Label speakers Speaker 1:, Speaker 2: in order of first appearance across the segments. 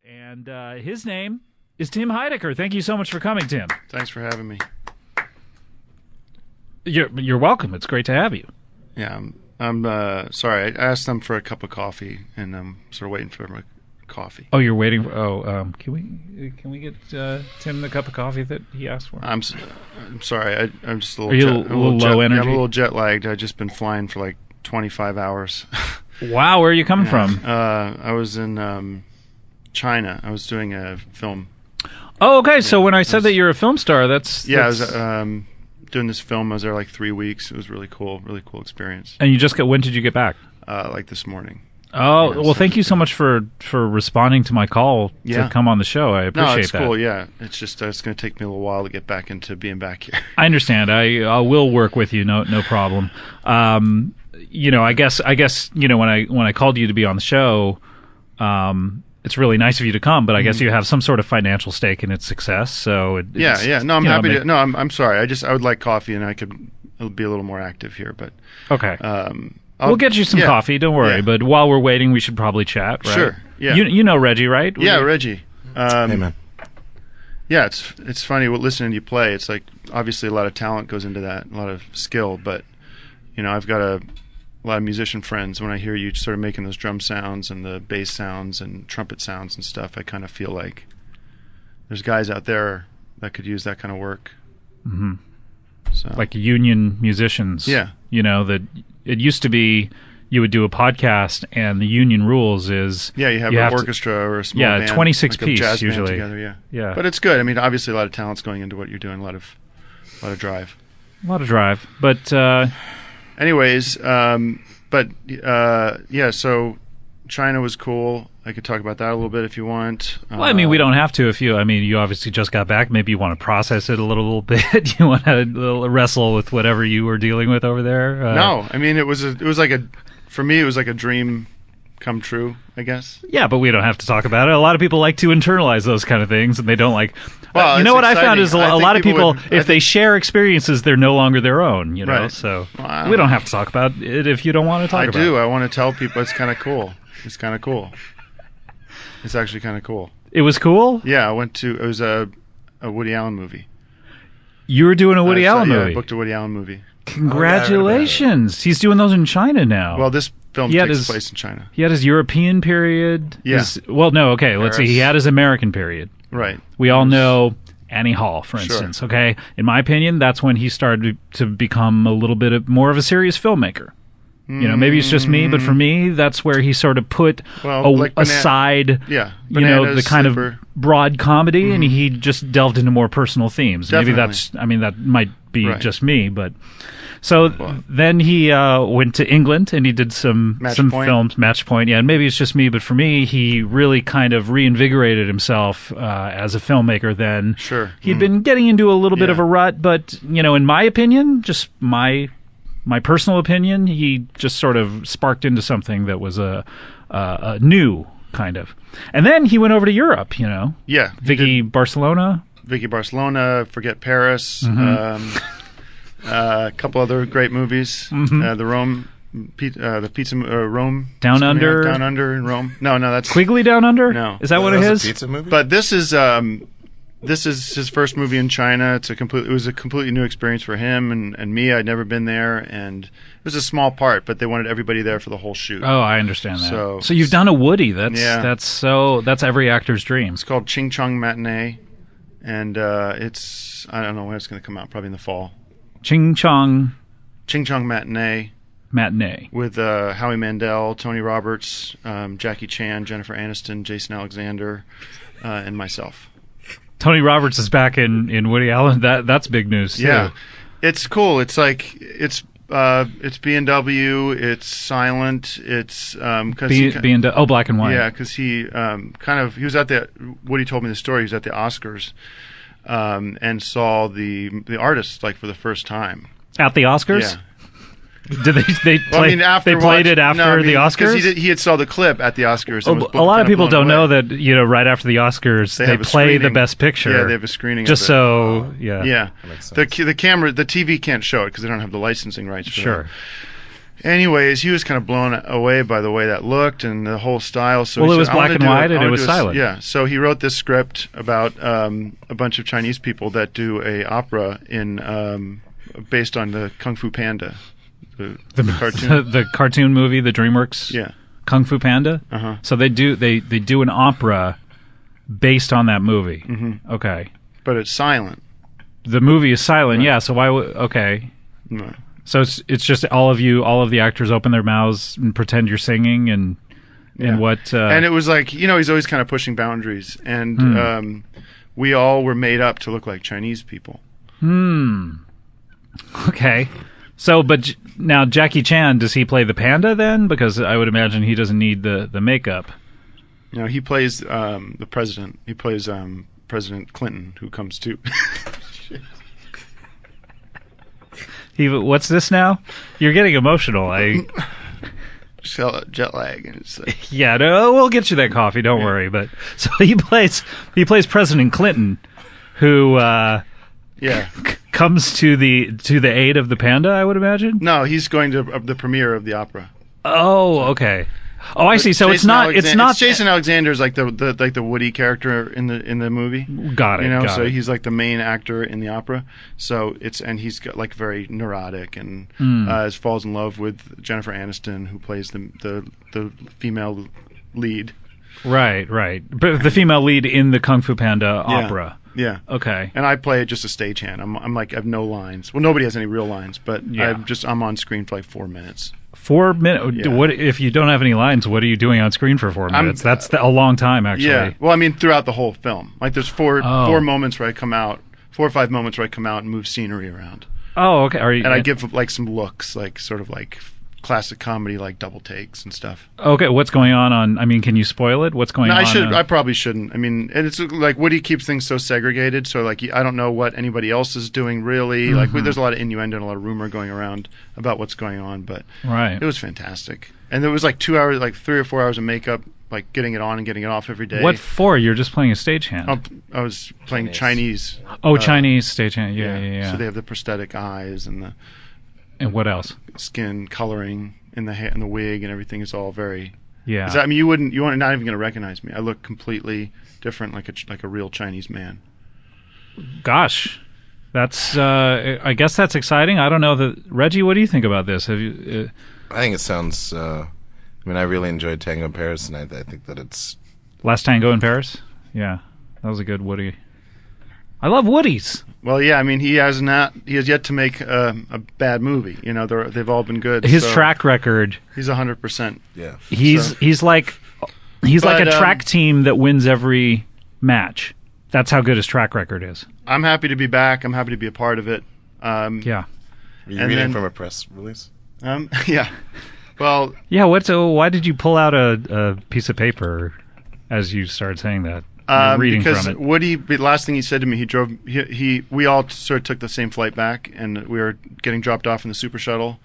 Speaker 1: And his name is Tim Heidecker. Thank you so much for coming, Tim.
Speaker 2: Thanks for having me.
Speaker 1: You're welcome. It's great to have you.
Speaker 2: Yeah, I'm sorry. I asked them for a cup of coffee, and I'm sort of waiting for my coffee.
Speaker 1: Oh, you're waiting for... can we get Tim the cup of coffee that he asked for?
Speaker 2: I'm sorry. I'm just a little...
Speaker 1: Are you a little low energy?
Speaker 2: Yeah, I'm a little jet lagged. I've just been flying for like 25 hours.
Speaker 1: Wow, where are you coming from?
Speaker 2: I was in China. I was doing a film.
Speaker 1: Oh, okay. So when I said that you're a film star, that's...
Speaker 2: Yeah, I was doing this film. I was there like 3 weeks. It was really cool experience.
Speaker 1: And you just when did you get back?
Speaker 2: Like this morning.
Speaker 1: Oh, yeah, well, thank you so much for responding to my call to come on the show. I appreciate that.
Speaker 2: No, it's cool, yeah. It's just it's going to take me a little while to get back into being back here.
Speaker 1: I understand. I will work with you, no problem. I guess when I called you to be on the show, it's really nice of you to come, but I guess you have some sort of financial stake in its success. So
Speaker 2: yeah. No, I'm happy to. No, I'm sorry. I would like coffee, and I could be a little more active here, but
Speaker 1: okay. We'll get you some coffee. Don't worry. Yeah. But while we're waiting, we should probably chat. Right?
Speaker 2: Sure. Yeah.
Speaker 1: You know Reggie, right?
Speaker 2: Yeah, Reggie.
Speaker 3: Hey, man.
Speaker 2: Yeah, it's funny listening to you play. It's like obviously a lot of talent goes into that, a lot of skill. But I've got a lot of musician friends. When I hear you sort of making those drum sounds and the bass sounds and trumpet sounds and stuff, I kind of feel like there's guys out there that could use that kind of work.
Speaker 1: Mm-hmm.
Speaker 2: So.
Speaker 1: Like union musicians.
Speaker 2: Yeah.
Speaker 1: That it used to be you would do a podcast and the union rules is...
Speaker 2: Yeah, you have an orchestra or a small band.
Speaker 1: 26
Speaker 2: like
Speaker 1: piece
Speaker 2: a jazz
Speaker 1: usually.
Speaker 2: Band together,
Speaker 1: yeah.
Speaker 2: But it's good. I mean, obviously a lot of talent's going into what you're doing, a lot of drive.
Speaker 1: A lot of drive. But...
Speaker 2: Anyways, so China was cool. I could talk about that a little bit if you want.
Speaker 1: Well, I mean, we don't have to. You obviously just got back. Maybe you want to process it a little bit. You want to wrestle with whatever you were dealing with over there.
Speaker 2: No, I mean, for me, it was like a dream come true, I guess.
Speaker 1: Yeah, but we don't have to talk about it. A lot of people like to internalize those kind of things, and they don't like.
Speaker 2: Well,
Speaker 1: you know what
Speaker 2: exciting.
Speaker 1: I found is a lot of people, if they share experiences, they're no longer their own.
Speaker 2: Right.
Speaker 1: So we don't have to talk about it if you don't want to talk about it.
Speaker 2: I do. I want to tell people it's kind of cool. It's kind of cool. It's actually kind of cool.
Speaker 1: It was cool?
Speaker 2: Yeah, it was a Woody Allen movie.
Speaker 1: You were doing a Woody Allen movie?
Speaker 2: Yeah, I booked a Woody Allen movie.
Speaker 1: Congratulations. He's doing those in China now.
Speaker 2: Well, this film takes place in China.
Speaker 1: He had his European period.
Speaker 2: Yeah.
Speaker 1: Let's see. He had his American period.
Speaker 2: Right.
Speaker 1: We all know Annie Hall, for instance, okay? In my opinion, that's when he started to become a little bit more of a serious filmmaker. Maybe it's just me, but for me, that's where he sort of put aside, the kind of broad comedy, and he just delved into more personal themes.
Speaker 2: Definitely.
Speaker 1: Maybe that might be just me, but so then he went to England and he did some films, Match Point, and maybe it's just me, but for me, he really kind of reinvigorated himself as a filmmaker. Then he'd been getting into a little bit of a rut, but in my opinion, just my personal opinion, he just sort of sparked into something that was a new kind of. And then he went over to Europe,
Speaker 2: Yeah.
Speaker 1: Vicky Barcelona,
Speaker 2: Forget Paris, a couple other great movies. The Rome, Rome.
Speaker 1: Down Under
Speaker 2: in Rome. No, that's...
Speaker 1: Quigley Down Under?
Speaker 2: No.
Speaker 1: Is that what it is?
Speaker 3: A pizza movie?
Speaker 2: But this is his first movie in China. It was a completely new experience for him and me. I'd never been there, and it was a small part, but they wanted everybody there for the whole shoot.
Speaker 1: Oh, I understand that. So you've done a Woody. That's every actor's dream.
Speaker 2: It's called Ching Chong Matinee, and I don't know when it's going to come out. Probably in the fall.
Speaker 1: Ching Chong
Speaker 2: Matinee. With Howie Mandel, Tony Roberts, Jackie Chan, Jennifer Aniston, Jason Alexander, and myself.
Speaker 1: Tony Roberts is back in Woody Allen. That's big news too.
Speaker 2: Yeah, it's cool. It's like it's B&W. It's silent. It's
Speaker 1: B&W. Black and white.
Speaker 2: Yeah, because he he was at Woody told me the story. He was at the Oscars and saw the artist for the first time
Speaker 1: at the Oscars.
Speaker 2: Yeah.
Speaker 1: Did they play? They played it after the Oscars.
Speaker 2: Because he had saw the clip at the Oscars.
Speaker 1: A lot of people don't know that right after the Oscars they play the Best Picture.
Speaker 2: Yeah, they have a screening.
Speaker 1: Just
Speaker 2: of it.
Speaker 1: Yeah.
Speaker 2: That makes sense. The TV can't show it because they don't have the licensing rights. For
Speaker 1: sure.
Speaker 2: That. Anyways, he was kind of blown away by the way that looked and the whole style. So
Speaker 1: it was black and white and it was silent.
Speaker 2: Yeah, so he wrote this script about a bunch of Chinese people that do a opera in based on the Kung Fu Panda, the cartoon,
Speaker 1: the cartoon movie, the DreamWorks. Kung Fu Panda. So they do an opera based on that movie. Okay,
Speaker 2: but it's silent.
Speaker 1: The movie is silent. Right. Yeah. So why would
Speaker 2: Right.
Speaker 1: So it's just all of the actors open their mouths and pretend you're singing and what
Speaker 2: and it was like, he's always kind of pushing boundaries, and we all were made up to look like Chinese people.
Speaker 1: Okay. So but now Jackie Chan, does he play the panda then? Because I would imagine he doesn't need the makeup.
Speaker 2: He plays the president. He plays President Clinton, who comes to
Speaker 1: What's this now? You're getting emotional.
Speaker 2: Jet lag, and it's like,
Speaker 1: yeah, no, we'll get you that coffee. Don't worry. But so he plays President Clinton, who comes to the aid of the panda. I would imagine.
Speaker 2: No, he's going to the premiere of the opera.
Speaker 1: Oh, okay. Oh, I see. So it's not
Speaker 2: Jason Alexander's like the Woody character in the movie.
Speaker 1: Got it.
Speaker 2: So he's like the main actor in the opera. So and he's got like very neurotic and falls in love with Jennifer Aniston, who plays the female lead.
Speaker 1: Right. But the female lead in the Kung Fu Panda opera.
Speaker 2: Yeah.
Speaker 1: Okay.
Speaker 2: And I play just a stagehand. I'm like, I have no lines. Well, nobody has any real lines, but I'm on screen for like 4 minutes.
Speaker 1: 4 minutes? Yeah. What if you don't have any lines? What are you doing on screen for 4 minutes? That's a long time, actually.
Speaker 2: Yeah. Well, I mean, throughout the whole film, like there's four moments where I come out, 4 or 5 moments where I come out and move scenery around.
Speaker 1: Oh, okay.
Speaker 2: I give like some looks, like sort of like classic comedy, like double takes and stuff.
Speaker 1: Okay, what's going on? I mean, can you spoil it? What's going on?
Speaker 2: I probably shouldn't. I mean, and it's like Woody keeps things so segregated, so like I don't know what anybody else is doing really. Like there's a lot of innuendo and a lot of rumor going around about what's going on, but it was fantastic. And there was like 2 hours, like 3 or 4 hours of makeup, like getting it on and getting it off every day.
Speaker 1: What for? You're just playing a stagehand.
Speaker 2: I was playing Chinese.
Speaker 1: Oh, Chinese stagehand. Yeah.
Speaker 2: So they have the prosthetic eyes and the.
Speaker 1: And what else?
Speaker 2: Skin coloring in the hair and the wig and everything is all very.
Speaker 1: Yeah.
Speaker 2: I mean, you weren't not even going to recognize me. I look completely different, like a real Chinese man.
Speaker 1: Gosh, that's. I guess that's exciting. I don't know Reggie, what do you think about this? Have you?
Speaker 3: I think it sounds. I really enjoyed Tango in Paris, and I think that it's.
Speaker 1: Last Tango in Paris. Yeah, that was a good Woody. I love Woodies.
Speaker 2: Well, yeah, I mean, he has yet to make a bad movie. They've all been good.
Speaker 1: His track record.
Speaker 2: He's 100%.
Speaker 3: Yeah.
Speaker 1: He's like a track team that wins every match. That's how good his track record is.
Speaker 2: I'm happy to be back. I'm happy to be a part of it.
Speaker 1: Yeah.
Speaker 3: Were you reading from a press release?
Speaker 2: Yeah. Well.
Speaker 1: Yeah. Why did you pull out a piece of paper as you started saying that?
Speaker 2: Because Woody, the last thing he said to me, we all sort of took the same flight back, and we were getting dropped off in the super shuttle,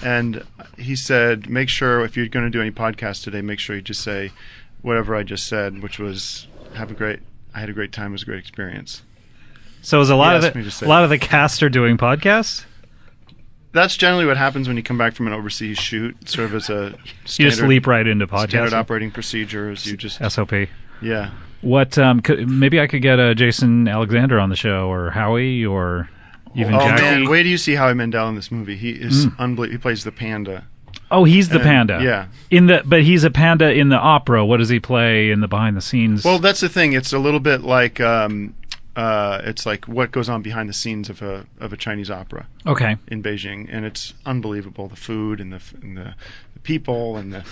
Speaker 2: and he said, make sure if you're going to do any podcast today, make sure you just say whatever I just said, which was I had a great time, it was a great experience.
Speaker 1: So is a lot of the cast are doing podcasts?
Speaker 2: That's generally what happens when you come back from an overseas shoot, sort of as a standard,
Speaker 1: you just leap right into podcasting.
Speaker 2: Standard operating procedures, you just
Speaker 1: SOP.
Speaker 2: Yeah.
Speaker 1: What? Maybe I could get Jason Alexander on the show, or Howie, or even Jackie.
Speaker 2: Oh man, wait till you see Howie Mandel in this movie. He is unbelievable. He plays the panda.
Speaker 1: Oh, he's the panda.
Speaker 2: Yeah.
Speaker 1: But he's a panda in the opera. What does he play in the behind the scenes?
Speaker 2: Well, that's the thing. It's a little bit like it's like what goes on behind the scenes of a Chinese opera.
Speaker 1: Okay.
Speaker 2: In Beijing, and it's unbelievable. The food and the people and the.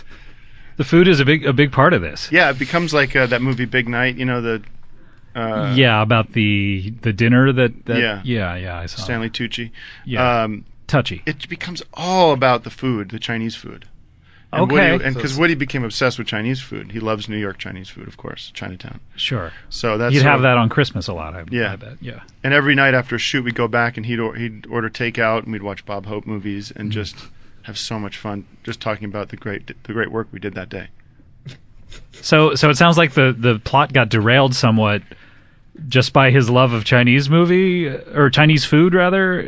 Speaker 1: The food is a big part of this.
Speaker 2: Yeah, it becomes like that movie Big Night.
Speaker 1: About the dinner that I saw
Speaker 2: Stanley Tucci.
Speaker 1: Yeah, touchy.
Speaker 2: It becomes all about the food, the Chinese food. And
Speaker 1: okay,
Speaker 2: because Woody became obsessed with Chinese food. He loves New York Chinese food, of course, Chinatown.
Speaker 1: Sure.
Speaker 2: So that's
Speaker 1: you'd have that on Christmas a lot. I bet. Yeah.
Speaker 2: And every night after a shoot, we'd go back and he'd order takeout and we'd watch Bob Hope movies and just. Have so much fun just talking about the great work we did that day.
Speaker 1: So it sounds like the plot got derailed somewhat just by his love of Chinese movie or Chinese food rather.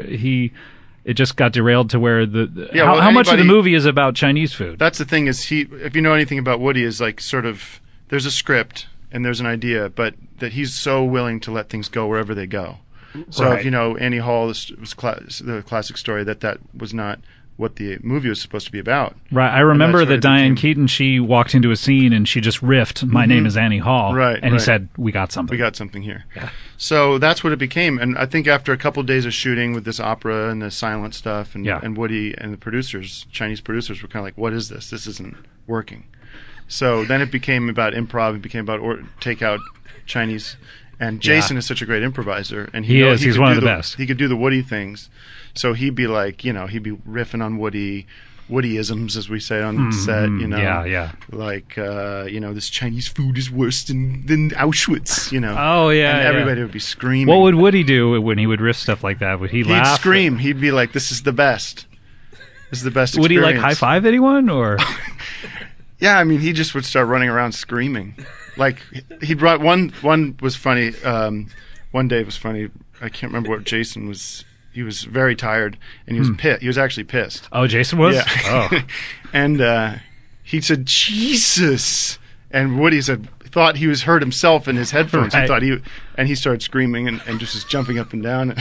Speaker 1: it just got derailed to where
Speaker 2: well,
Speaker 1: how much of the movie is about Chinese food?
Speaker 2: That's the thing is if you know anything about Woody, is like sort of there's a script and there's an idea, but that he's so willing to let things go wherever they go. So if you know Annie Hall was the classic story that was not what the movie was supposed to be about.
Speaker 1: Right. I remember that Diane Keaton, she walked into a scene and she just riffed, "My name is Annie Hall."
Speaker 2: Right.
Speaker 1: And he said, "We got something.
Speaker 2: We got something here."
Speaker 1: Yeah.
Speaker 2: So that's what it became. And I think after a couple of days of shooting with this opera and the silent stuff and Woody and the producers, Chinese producers, were kind of like, "What is this? This isn't working." So then it became about improv. It became about take out Chinese. And Jason is such a great improviser, and he's one of the best. He could do the Woody things, so he'd be like, he'd be riffing on Woodyisms, as we say on set, like this Chinese food is worse than Auschwitz,
Speaker 1: Oh yeah,
Speaker 2: and everybody would be screaming.
Speaker 1: What would Woody do when he would riff stuff like that? Would he laugh?
Speaker 2: He'd scream. He'd be like, "This is the best. This is the best."
Speaker 1: Would
Speaker 2: experience.
Speaker 1: he high five anyone or?
Speaker 2: Yeah, I mean, he just would start running around screaming. Like he brought one was funny. One day it was funny. I can't remember what Jason was. He was very tired and he was pissed. He was actually pissed.
Speaker 1: Oh, Jason was.
Speaker 2: Yeah.
Speaker 1: Oh.
Speaker 2: And he said, "Jesus!" And Woody thought he was heard himself in his headphones.
Speaker 1: Right.
Speaker 2: He thought and he started screening and just was jumping up and down.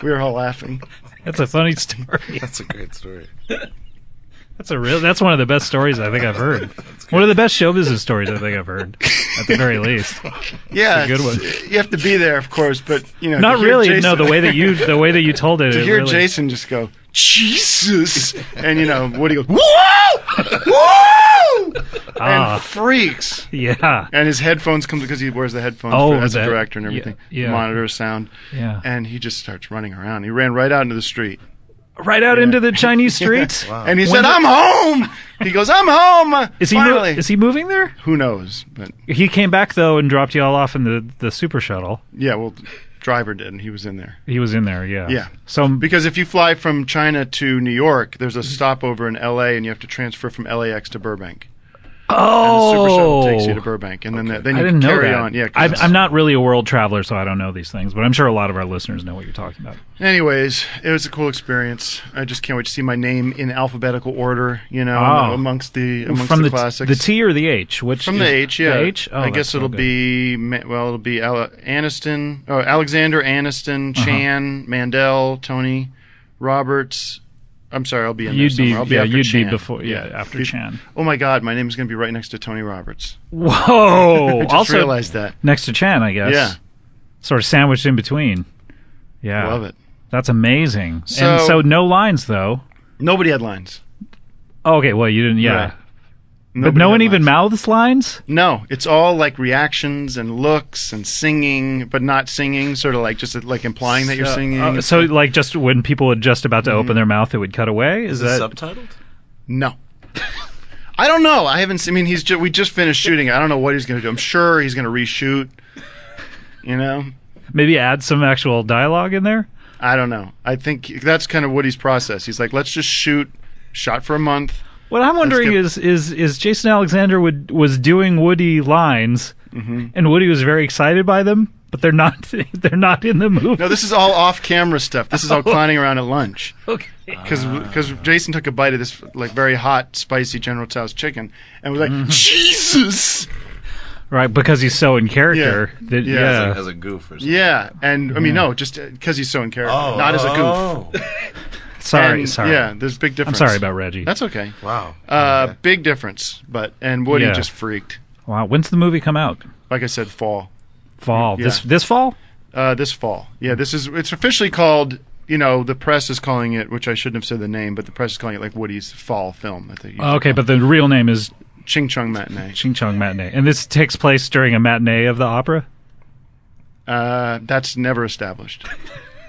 Speaker 2: We were all laughing.
Speaker 1: That's a funny story.
Speaker 3: That's a great story.
Speaker 1: That's one of the best stories I think I've heard. One of the best show business stories I think I've heard, at the very least.
Speaker 2: Yeah,
Speaker 1: it's a good one.
Speaker 2: You have to be there, of course, but
Speaker 1: not really. Jason, no, the way that you told it.
Speaker 2: To hear
Speaker 1: really...
Speaker 2: Jason just go, "Jesus," and Woody goes, "Whoa, whoa," and freaks.
Speaker 1: Yeah.
Speaker 2: And his headphones come because he wears the headphones as a director and everything. Yeah. Monitor sound.
Speaker 1: Yeah.
Speaker 2: And he just starts running around. He ran right out into the street.
Speaker 1: Right out into the Chinese streets?
Speaker 3: Wow.
Speaker 2: And he said, "I'm home!" He goes, "I'm home!"
Speaker 1: Is he moving there?
Speaker 2: Who knows? But
Speaker 1: he came back, though, and dropped you all off in the super shuttle.
Speaker 2: Yeah, well, driver did, and he was in there.
Speaker 1: He was in there, yeah.
Speaker 2: Yeah.
Speaker 1: So
Speaker 2: because if you fly from China to New York, there's a stopover in L.A., and you have to transfer from LAX to Burbank.
Speaker 1: Oh,
Speaker 2: and the super shuttle takes you to Burbank, and then you
Speaker 1: can carry
Speaker 2: on. Yeah,
Speaker 1: I'm not really a world traveler, so I don't know these things, but I'm sure a lot of our listeners know what you're talking about.
Speaker 2: Anyways, it was a cool experience. I just can't wait to see my name in alphabetical order. Amongst the classics.
Speaker 1: The T or the H? Which
Speaker 2: from the H? Yeah,
Speaker 1: the H. Oh,
Speaker 2: I guess it'll be Aniston, Alexander, Aniston, Chan, Mandel, Tony, Roberts. I'm sorry, I'll be in there somewhere. I'll be after Chan.
Speaker 1: After Chan.
Speaker 2: Oh my God, my name is going to be right next to Tony Roberts.
Speaker 1: Whoa!
Speaker 2: I just realized that.
Speaker 1: Next to Chan, I guess.
Speaker 2: Yeah.
Speaker 1: Sort of sandwiched in between. Yeah.
Speaker 2: Love it.
Speaker 1: That's amazing. So no lines, though.
Speaker 2: Nobody had lines.
Speaker 1: Oh, okay, well, you didn't, yeah.
Speaker 2: Right.
Speaker 1: But no one even mouths lines?
Speaker 2: No, it's all like reactions and looks and singing, but not singing, sort of like just like implying that you're singing.
Speaker 1: So like just when people were just about to open their mouth, it would cut away? Is that
Speaker 3: subtitled?
Speaker 2: No. I don't know. I haven't. I mean, we just finished shooting. I don't know what he's going to do. I'm sure he's going to reshoot.
Speaker 1: Maybe add some actual dialogue in there.
Speaker 2: I don't know. I think that's kind of Woody's process. He's like, let's just shot for a month.
Speaker 1: What I'm wondering is Jason Alexander was doing Woody lines, and Woody was very excited by them, but they're not in the movie.
Speaker 2: No, this is all off-camera stuff. This is all clowning around at lunch.
Speaker 1: Okay.
Speaker 2: Because Jason took a bite of this like very hot, spicy General Tso's chicken, and was like, Jesus!
Speaker 1: Right, because he's so in character.
Speaker 2: Yeah.
Speaker 3: As a goof or something.
Speaker 2: Yeah, and I mean, no, just because he's so in character, not as a goof.
Speaker 1: Sorry.
Speaker 2: Yeah, there's a big difference.
Speaker 1: I'm sorry about Reggie.
Speaker 2: That's okay.
Speaker 3: Wow.
Speaker 2: Big difference, and Woody just freaked.
Speaker 1: Wow. When's the movie come out?
Speaker 2: Like I said, fall.
Speaker 1: Fall.
Speaker 2: Yeah.
Speaker 1: This fall?
Speaker 2: This fall. Yeah, it's officially called, the press is calling it, which I shouldn't have said the name, but the press is calling it like Woody's fall film. I think.
Speaker 1: Okay, but the real name is
Speaker 2: Ching Chong Matinee.
Speaker 1: Ching Chong Matinee. And this takes place during a matinee of the opera?
Speaker 2: That's never established.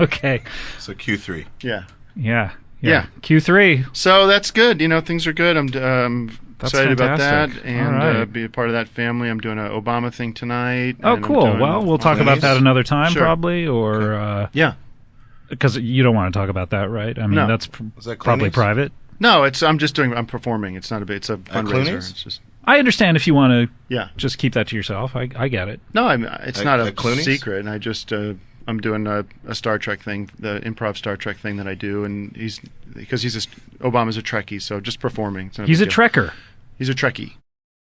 Speaker 1: Okay.
Speaker 3: So Q3.
Speaker 2: Yeah.
Speaker 1: Yeah.
Speaker 2: Q3. So that's good. Things are good. I'm excited about that and be a part of that family. I'm doing an Obama thing tonight.
Speaker 1: Oh, cool. Well, we'll talk about that another time, probably, or
Speaker 2: yeah,
Speaker 1: because you don't want to talk about that, right? I mean, that's probably private.
Speaker 2: No, I'm performing. It's not it's a fundraiser. It's just.
Speaker 1: I understand if you want to just keep that to yourself. I get it.
Speaker 2: No, it's not a secret. And I just I'm doing a Star Trek thing, the improv Star Trek thing that I do, and Obama's a Trekkie, so just performing.
Speaker 1: He's a Trekker.
Speaker 2: He's a Trekkie.